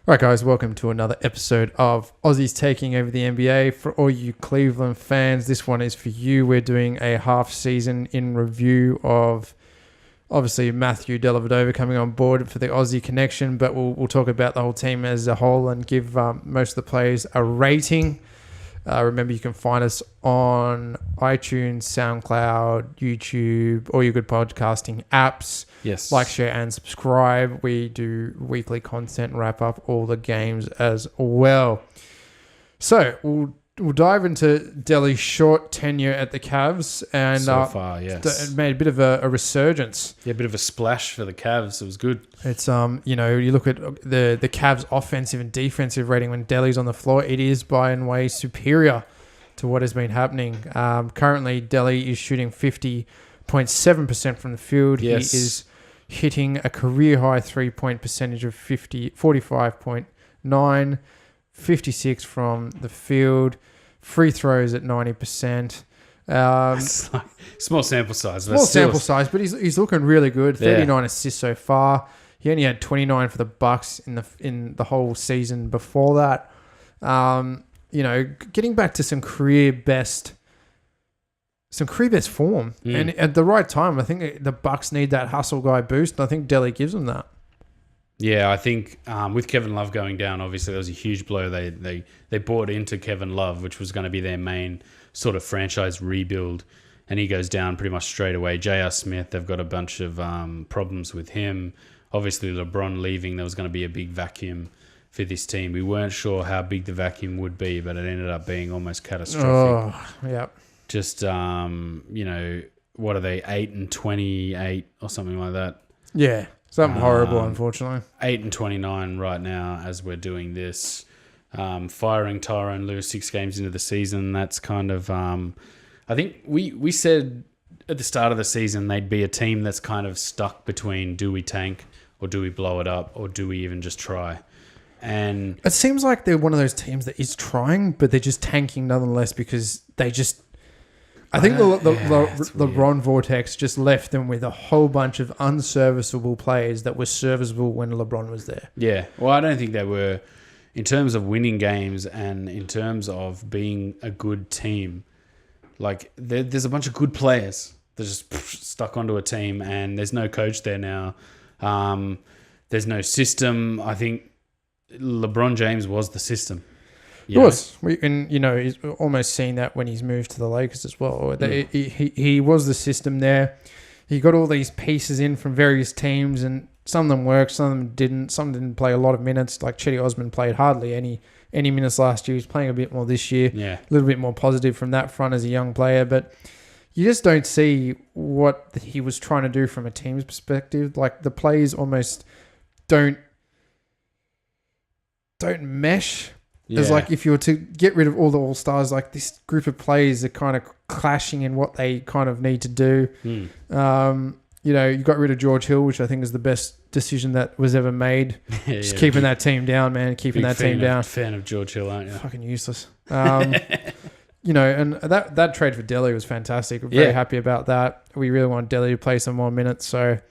Right, guys, welcome to another episode of Aussies Taking Over the NBA. For all you Cleveland fans, this one is for you. We're doing a half season in review of, obviously, Matthew Dellavedova coming on board for the Aussie connection, but we'll talk about the whole team as a whole and give most of the players a rating. Remember, you can find us on iTunes, SoundCloud, YouTube, all your good podcasting apps. Yes. Like, share, and subscribe. We do weekly content, wrap up all the games as well. So, we'll dive into Delly's short tenure at the Cavs. And so far, yes. It made a bit of a resurgence. Yeah, a bit of a splash for the Cavs. It was good. It's, you look at the Cavs' offensive and defensive rating when Delly's on the floor, it is by and way superior to what has been happening. Currently, Delly is shooting 50.7% from the field. Yes. He is hitting a career-high three-point percentage of 45.9, 56 from the field, free throws at 90%. It's like small sample size. Small sample size, but he's looking really good. 39 assists so far. He only had 29 for the Bucks in the whole season before that. Getting back to some career best form, and at the right time. I think the Bucks need that hustle guy boost, and I think Delly gives them that. Yeah, I think with Kevin Love going down, obviously that was a huge blow. They bought into Kevin Love, which was going to be their main sort of franchise rebuild, and he goes down pretty much straight away. J.R. Smith, they've got a bunch of problems with him. Obviously, LeBron leaving, there was going to be a big vacuum for this team. We weren't sure how big the vacuum would be, but it ended up being almost catastrophic. Oh, yeah. Just, what are they, 8-28 or something like that? Yeah, something horrible, unfortunately. 8-29 right now as we're doing this. Firing Tyrone Lue 6 games into the season, that's kind of... I think we said at the start of the season they'd be a team that's kind of stuck between do we tank or do we blow it up or do we even just try? And it seems like they're one of those teams that is trying, but they're just tanking nonetheless because they just... I think the LeBron Vortex just left them with a whole bunch of unserviceable players that were serviceable when LeBron was there. Yeah. Well, I don't think they were, in terms of winning games and in terms of being a good team, like there's a bunch of good players that just stuck onto a team and there's no coach there now. There's no system. I think LeBron James was the system. Of course. He's almost seen that when he's moved to the Lakers as well. He was the system there. He got all these pieces in from various teams, and some of them worked, some of them didn't. Some didn't play a lot of minutes. Like Chetty Osman played hardly any minutes last year. He's playing a bit more this year. Yeah. A little bit more positive from that front as a young player, but you just don't see what he was trying to do from a team's perspective. Like the plays almost don't mesh. Yeah. It's like if you were to get rid of all the All-Stars, like this group of players are kind of clashing in what they kind of need to do. You got rid of George Hill, which I think is the best decision that was ever made. Just keeping that team down, man. Keeping that team down. Fan of George Hill, aren't you? Fucking useless. And that trade for Delly was fantastic. We're very happy about that. We really want Delly to play some more minutes. That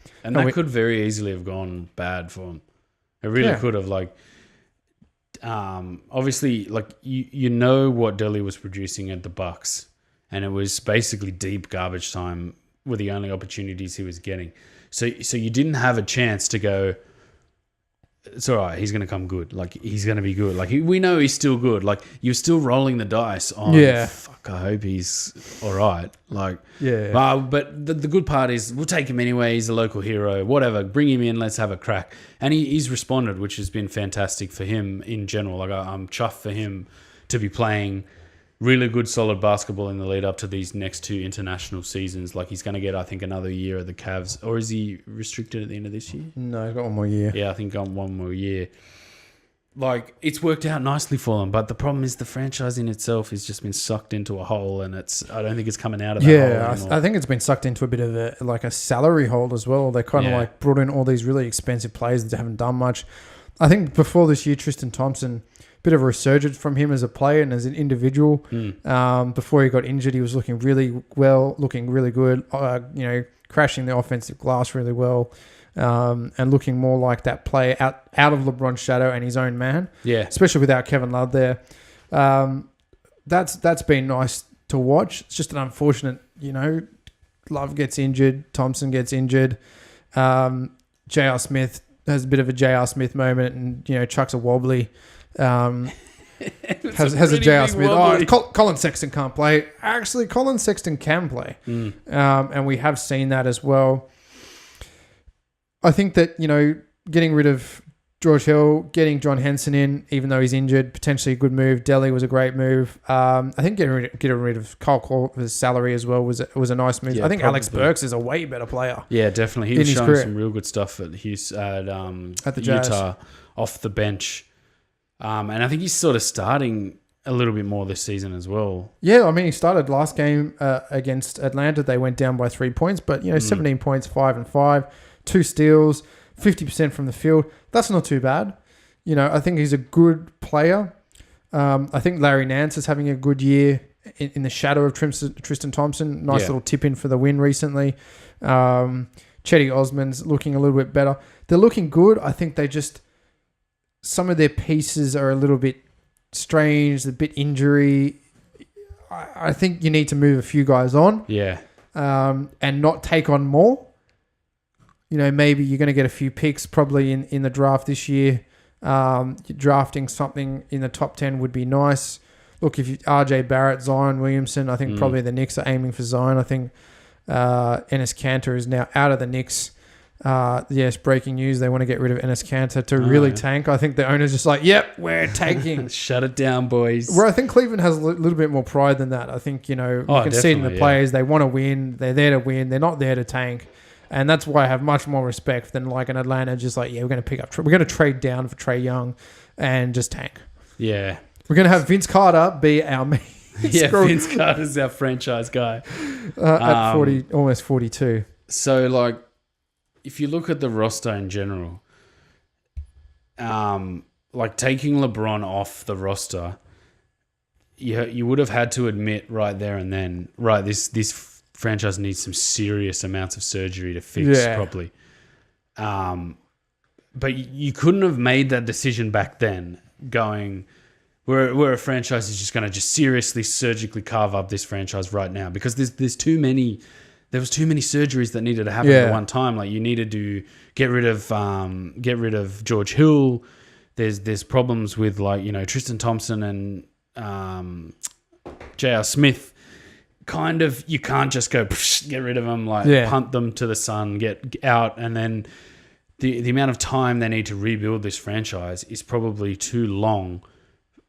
could very easily have gone bad for him. It really could have, obviously, you know what Delly was producing at the Bucks, and it was basically deep garbage time were the only opportunities he was getting. So you didn't have a chance to go, it's all right, he's going to come good. Like, he's going to be good. Like, we know he's still good. Like, you're still rolling the dice on, fuck, I hope he's all right. Like, but the good part is we'll take him anyway. He's a local hero, whatever. Bring him in. Let's have a crack. And he's responded, which has been fantastic for him in general. Like, I'm chuffed for him to be playing really good, solid basketball in the lead up to these next 2 international seasons. Like, he's going to get, I think, another year of the Cavs. Or is he restricted at the end of this year? No, he's got one more year. Yeah, I think got one more year. Like, it's worked out nicely for them, but the problem is the franchise in itself has just been sucked into a hole, and I don't think it's coming out of that hole anymore. I think it's been sucked into a bit of a salary hole as well. They kind of brought in all these really expensive players that haven't done much. I think before this year, Tristan Thompson, bit of a resurgence from him as a player and as an individual. Before he got injured, he was looking really well, looking really good, crashing the offensive glass really well. and looking more like that player out of LeBron's shadow and his own man. Yeah. Especially without Kevin Love there. That's been nice to watch. It's just an unfortunate, Love gets injured, Thompson gets injured. J.R. Smith has a bit of a J.R. Smith moment and, chucks a wobbly. Has a J.R. Smith. Wobbly. Colin Sexton can't play. Actually, Colin Sexton can play. And we have seen that as well. I think that, getting rid of George Hill, getting John Henson in, even though he's injured, potentially a good move. Delly was a great move. I think getting rid of Kyle Korver's salary as well was a nice move. Yeah, I think probably. Alex Burks is a way better player. Yeah, definitely. He was showing some real good stuff at the Utah off the bench. And I think he's sort of starting a little bit more this season as well. Yeah, I mean, he started last game against Atlanta. They went down by 3 points, but 17 points, 5 and 5, 2 steals, 50% from the field. That's not too bad. I think he's a good player. I think Larry Nance is having a good year in the shadow of Tristan Thompson. Nice little tip in for the win recently. Chetty Osman's looking a little bit better. They're looking good. I think some of their pieces are a little bit strange, a bit injury. I think you need to move a few guys on. Yeah. And not take on more. Maybe you're going to get a few picks probably in the draft this year. Drafting something in the top 10 would be nice. Look, if RJ Barrett, Zion Williamson, I think probably the Knicks are aiming for Zion. I think Enes Kanter is now out of the Knicks. Yes, breaking news. They want to get rid of Enes Kanter to really tank. I think the owner's just like, yep, we're tanking. Shut it down, boys. Where I think Cleveland has a little bit more pride than that. I think, you can see it in the players. They want to win. They're there to win. They're not there to tank. And that's why I have much more respect than like an Atlanta just like, we're going to we're going to trade down for Trae Young and just tank. Yeah. We're going to have Vince Carter be our main. Vince Carter's our franchise guy. At 40, almost 42. So, if you look at the roster in general, taking LeBron off the roster, you would have had to admit right there and then, right, this franchise needs some serious amounts of surgery to fix properly. But you couldn't have made that decision back then going, we're a franchise is just going to just seriously surgically carve up this franchise right now because there's too many. There was too many surgeries that needed to happen at one time. Like you needed to get rid of George Hill. There's problems with Tristan Thompson and J.R. Smith. Kind of, you can't just go get rid of them, punt them to the sun, get out, and then the amount of time they need to rebuild this franchise is probably too long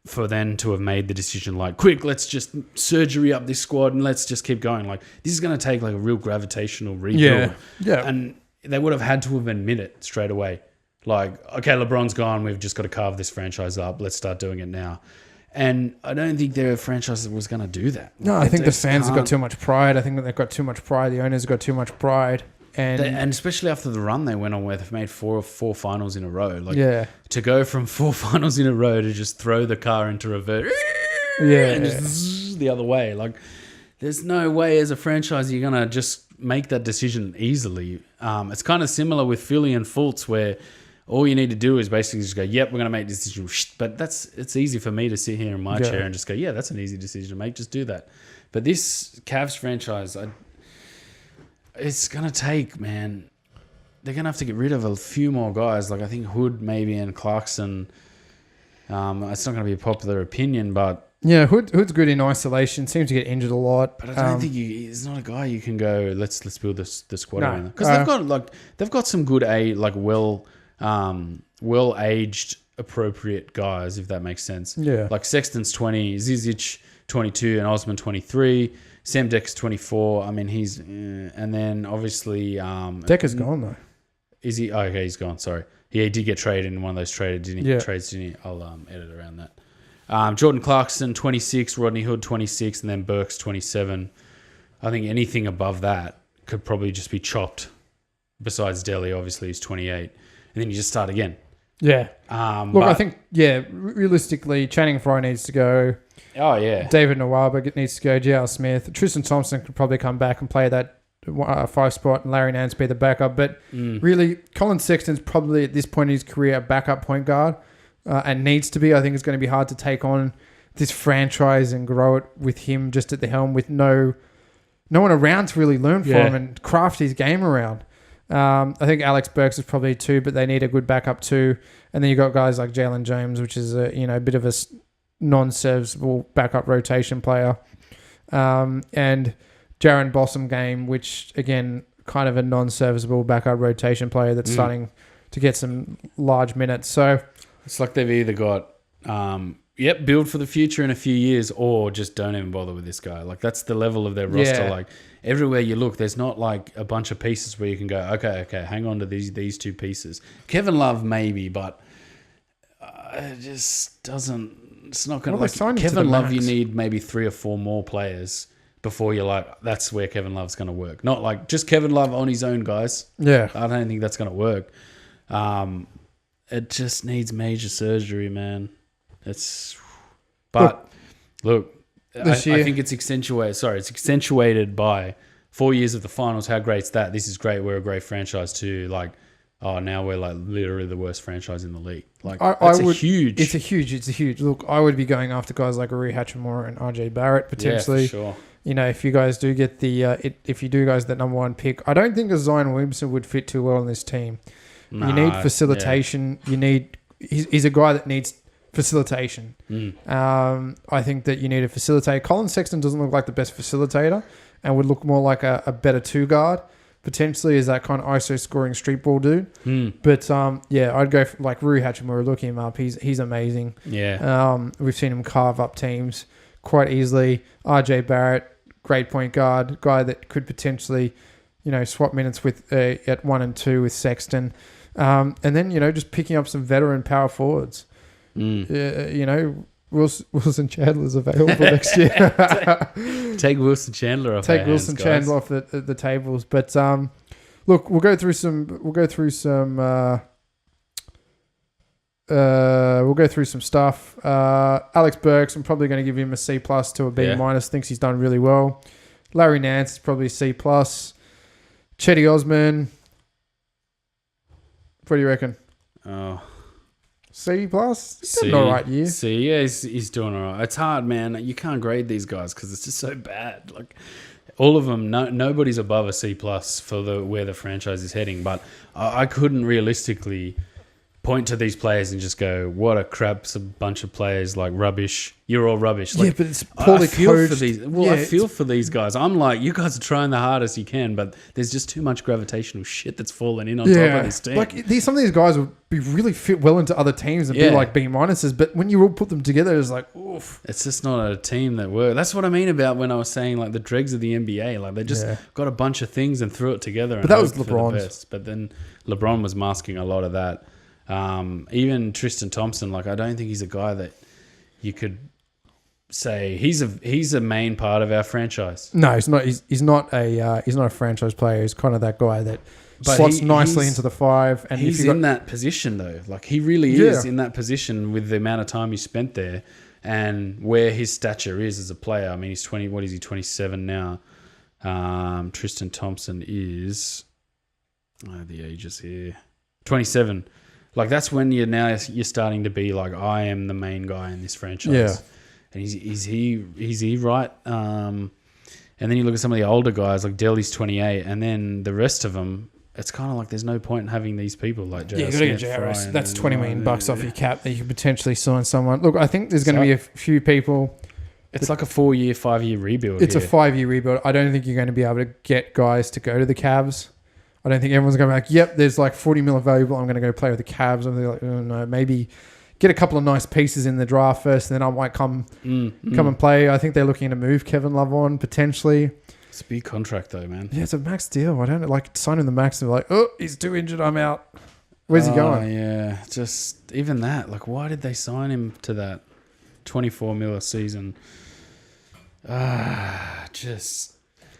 for them to have made the decision quick, let's just surgery up this squad and let's just keep going. This is going to take a real gravitational rebuild. Yeah. And they would have had to have admitted it straight away. Okay, LeBron's gone. We've just got to carve this franchise up. Let's start doing it now. And I don't think their franchise was going to do that. No, I think the fans have got too much pride. I think that they've got too much pride. The owners have got too much pride. And especially after the run they went on where they've made four finals in a row. To go from 4 finals in a row to just throw the car into reverse and just the other way. There's no way as a franchise you're going to just make that decision easily. It's kind of similar with Philly and Fultz where all you need to do is basically just go, yep, we're going to make this decision. But it's easy for me to sit here in my chair and just go, yeah, that's an easy decision to make. Just do that. But this Cavs franchise, it's going to take, man. They're going to have to get rid of a few more guys. I think Hood maybe and Clarkson. It's not going to be a popular opinion, but... Yeah, Hood's good in isolation. Seems to get injured a lot. But I don't think he's not a guy you can go, let's build the squad around. Because they've got some good, well-aged, appropriate guys, if that makes sense. Yeah. Sexton's 20, Zizic 22, and Osman 23. Sam Deck's 24. I mean, he's... and then, obviously... Decker's gone, though. Is he? Oh, okay, he's gone. Sorry. He did get traded in one of those trades, didn't he? Yeah. I'll edit around that. Jordan Clarkson, 26. Rodney Hood, 26. And then Burks, 27. I think anything above that could probably just be chopped. Besides Delly, obviously, he's 28. And then you just start again. Yeah. I think, realistically, Channing Frye needs to go. Oh, yeah. David Nwaba needs to go. J.R. Smith. Tristan Thompson could probably come back and play that 5 spot and Larry Nance be the backup. But really, Colin Sexton's probably at this point in his career a backup point guard and needs to be. I think it's going to be hard to take on this franchise and grow it with him just at the helm with no one around to really learn from him and craft his game around. I think Alex Burks is probably 2, but they need a good backup too. And then you got guys like Jalen James, which is a bit of a non-serviceable backup rotation player, and Jaron Bossum game, which again kind of a non-serviceable backup rotation player that's starting to get some large minutes. So it's like they've either got build for the future in a few years, or just don't even bother with this guy. Like that's the level of their roster. Like everywhere you look, there's not like a bunch of pieces where you can go, okay, hang on to these 2 pieces. Kevin Love maybe, but it just doesn't. It's not going to like Kevin Love. You need maybe 3 or 4 more players before you're like, that's where Kevin Love's going to work. Not like just Kevin Love on his own, guys. Yeah, I don't think that's going to work. It just needs major surgery, man. Look, I think it's accentuated. Sorry, it's accentuated by 4 years of the finals. How great's that? This is great. We're a great franchise too. Like, oh, now we're like literally the worst franchise in the league. Like, huge. It's a huge. Look, I would be going after guys like Rui Hachimura and RJ Barrett potentially. Yeah, for sure. If you guys do get if you do guys that number 1 pick, I don't think a Zion Williamson would fit too well in this team. You need facilitation. Yeah. He's a guy that needs facilitation. I think that you need to facilitate. Colin Sexton doesn't look like the best facilitator and would look more like a better 2 guard, potentially as that kind of ISO scoring street ball dude. But I'd go for like Rui Hachimura. Look him up. He's amazing. Yeah. We've seen him carve up teams quite easily. RJ Barrett, great point guard, guy that could potentially, swap minutes with at 1 and 2 with Sexton. And then, just picking up some veteran power forwards. Wilson Chandler's available next year. Take Wilson Chandler off. Take Wilson Chandler off the tables. But look, we'll go through some. We'll go through some stuff. Alex Burks, I'm probably going to give him a C+ to a B-. Thinks he's done really well. Larry Nance is probably C+. Chetty Osman. What do you reckon? Oh. C+? He's done an all right year. C, yeah, he's doing all right. It's hard, man. You can't grade these guys because it's just so bad. Like all of them, nobody's above a C+ for where the franchise is heading. But I couldn't realistically point to these players and just go, what a crap bunch of players, like rubbish. You're all rubbish. Like, but it's poorly coached. I feel for these guys. I'm like, you guys are trying the hardest you can, but there's just too much gravitational shit that's fallen in on top of this team. Like some of these guys would be really fit well into other teams and be like B-, but when you all put them together, it's like, oof. It's just not a team that works. That's what I mean about when I was saying like the dregs of the NBA. Like they just got a bunch of things and threw it together. But that was LeBron's. But then LeBron was masking a lot of that. Even Tristan Thompson, like I don't think he's a guy that you could say he's a main part of our franchise. No, he's not. He's not a franchise player. He's kind of that guy that slots nicely into the 5. And he's in that position though. Like he really is in that position with the amount of time he spent there and where his stature is as a player. I mean, he's 20. What is he? 27 now. Tristan Thompson is. The ages here. 27. Like that's when you're starting to be like, I am the main guy in this franchise. Yeah. And is he right? And then you look at some of the older guys, like Delly's 28, and then the rest of them, it's kind of like there's no point in having these people like J.R. Yeah, you got to get J.R. That's $20 million off your cap that you could potentially sign someone. Look, I think there's going to be a few people. It's like a 4-year, 5-year rebuild. It's a 5-year rebuild. I don't think you're going to be able to get guys to go to the Cavs. I don't think everyone's going to be like, yep, there's like $40 million available. I'm going to go play with the Cavs. And they're like, oh, no, maybe get a couple of nice pieces in the draft first, and then I might come and play. I think they're looking to move Kevin Love on potentially. It's a big contract though, man. Yeah, it's a max deal. I don't like signing the max and be like, oh, he's too injured. I'm out. Where's he going? Yeah, just even that. Like, why did they sign him to that $24 million a season? Just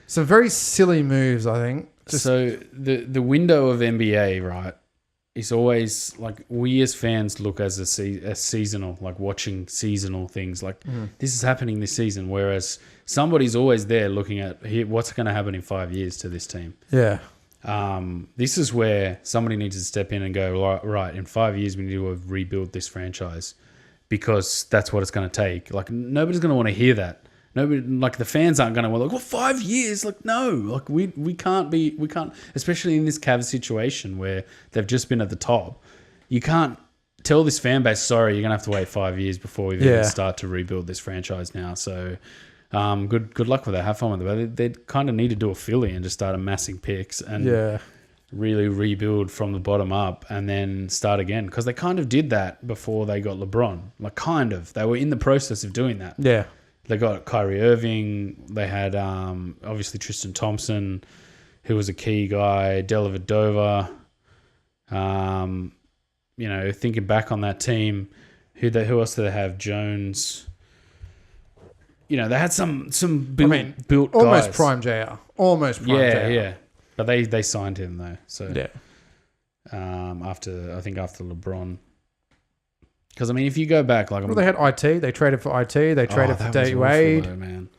some very silly moves, I think. So the window of NBA, right, it's always like we as fans look as a seasonal, like watching seasonal things. Like this is happening this season, whereas somebody's always there looking at what's going to happen in 5 years to this team. Yeah. This is where somebody needs to step in and go, right, in 5 years we need to rebuild this franchise because that's what it's going to take. Like nobody's going to want to hear that. Nobody, like the fans aren't going to like, well, 5 years, like no, like we can't, especially in this Cavs situation where they've just been at the top. You can't tell this fan base, sorry, you're going to have to wait 5 years before we even start to rebuild this franchise now. So good luck with that. Have fun with it. They kind of need to do a Philly and just start amassing picks and really rebuild from the bottom up and then start again. Because they kind of did that before they got LeBron. Like kind of. They were in the process of doing that. Yeah. They got Kyrie Irving. They had obviously Tristan Thompson, who was a key guy. Dellavedova. Thinking back on that team, who else did they have? Jones. They had some built almost guys. prime JR. Almost prime JR. Yeah. But they signed him though. So after LeBron. Because, if you go back... they had IT. They traded for IT. They traded for D Wade. Though, man.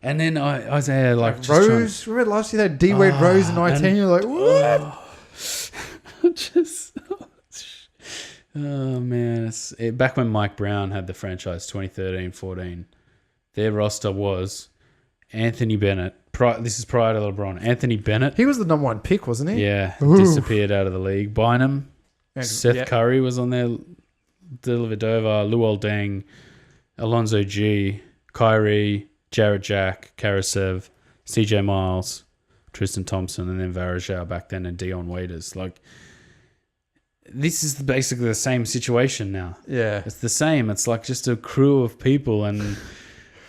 And then Isaiah... Rose. Remember last year they had D Wade, Rose and IT? And you're like, what? Oh, man. Back when Mike Brown had the franchise, 2013-14, their roster was Anthony Bennett. This is prior to LeBron. Anthony Bennett. He was the number one pick, wasn't he? Yeah. Disappeared out of the league. Bynum. Seth Curry was on there. Dellavedova, Luol Deng, Alonzo G, Kyrie, Jarrett Jack, Karasev, CJ Miles, Tristan Thompson, and then Varejao back then and Dion Waiters. Like, this is basically the same situation now. Yeah. It's the same. It's like just a crew of people and...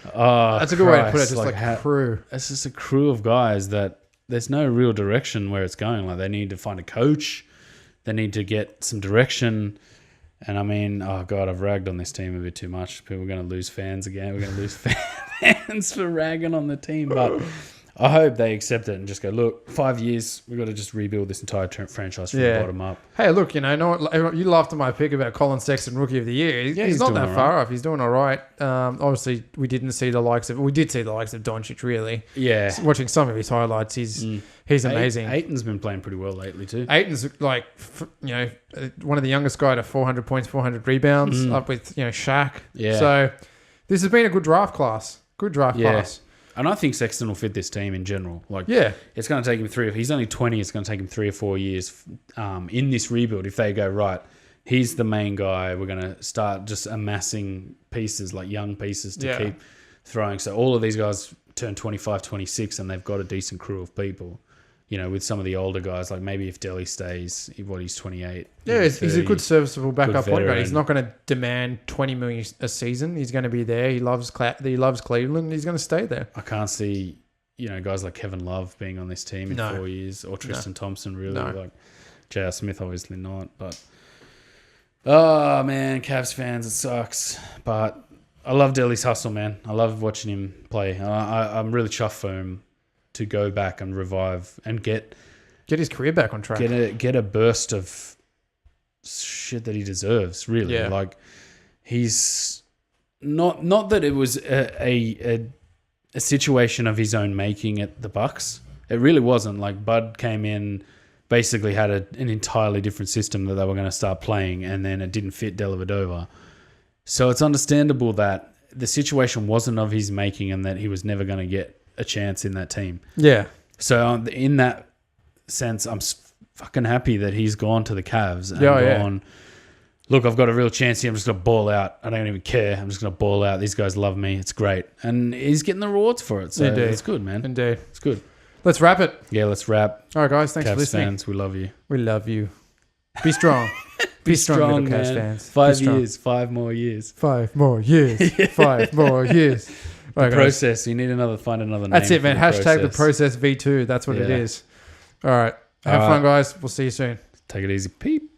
that's a good way to put it, just like a crew. It's just a crew of guys that there's no real direction where it's going. Like, they need to find a coach. They need to get some direction. And oh God, I've ragged on this team a bit too much. People are going to lose fans again. We're going to lose fans for ragging on the team. But I hope they accept it and just go, look, 5 years, we've got to just rebuild this entire franchise from the bottom up. Hey, look, you laughed at my pick about Colin Sexton, Rookie of the Year. He's not that far off. He's doing all right. Obviously, we did see the likes of Doncic, really. Yeah. Watching some of his highlights, he's amazing. Ayton's been playing pretty well lately too. Ayton's one of the youngest guy to 400 points, 400 rebounds, up with, Shaq. Yeah. So this has been a good draft class. Class. And I think Sexton will fit this team in general. It's going to take him he's only 20, it's going to take him 3 or 4 years in this rebuild. If they go, right, he's the main guy, we're going to start just amassing pieces, like young pieces to keep throwing. So all of these guys turn 25, 26, and they've got a decent crew of people. With some of the older guys, like maybe if Delly stays, he's 28. Yeah, he's a good serviceable backup point guard. He's not going to demand $20 million a season. He's going to be there. He loves Cleveland. He's going to stay there. I can't see, guys like Kevin Love being on this team in 4 years, or Tristan Thompson really. Like J.R. Smith, obviously not. But oh man, Cavs fans, it sucks. But I love Delly's hustle, man. I love watching him play. I'm really chuffed for him to go back and revive and get his career back on track. Get a burst of shit that he deserves, really. Yeah. Like, he's not that it was a situation of his own making at the Bucks. It really wasn't. Like, Bud came in, basically had an entirely different system that they were going to start playing, and then it didn't fit Dellavedova. So it's understandable that the situation wasn't of his making and that he was never going to get a chance in that team. Yeah. So in that sense, I'm fucking happy that he's gone to the Cavs and gone, look, I've got a real chance here. I'm just going to ball out. I don't even care. I'm just going to ball out. These guys love me. It's great. And he's getting the rewards for it. So it's good, man. Indeed. It's good. Let's wrap it. Yeah, let's wrap. All right, guys. Thanks for listening. Fans, we love you. We love you. Be strong. Be strong, Cavs fans. 5 years. 5 more years. 5 more years. 5 more years. The process. You need find another name. That's it, man. Hashtag the process V2. That's what it is. All right. Have fun, guys. We'll see you soon. Take it easy. Peep.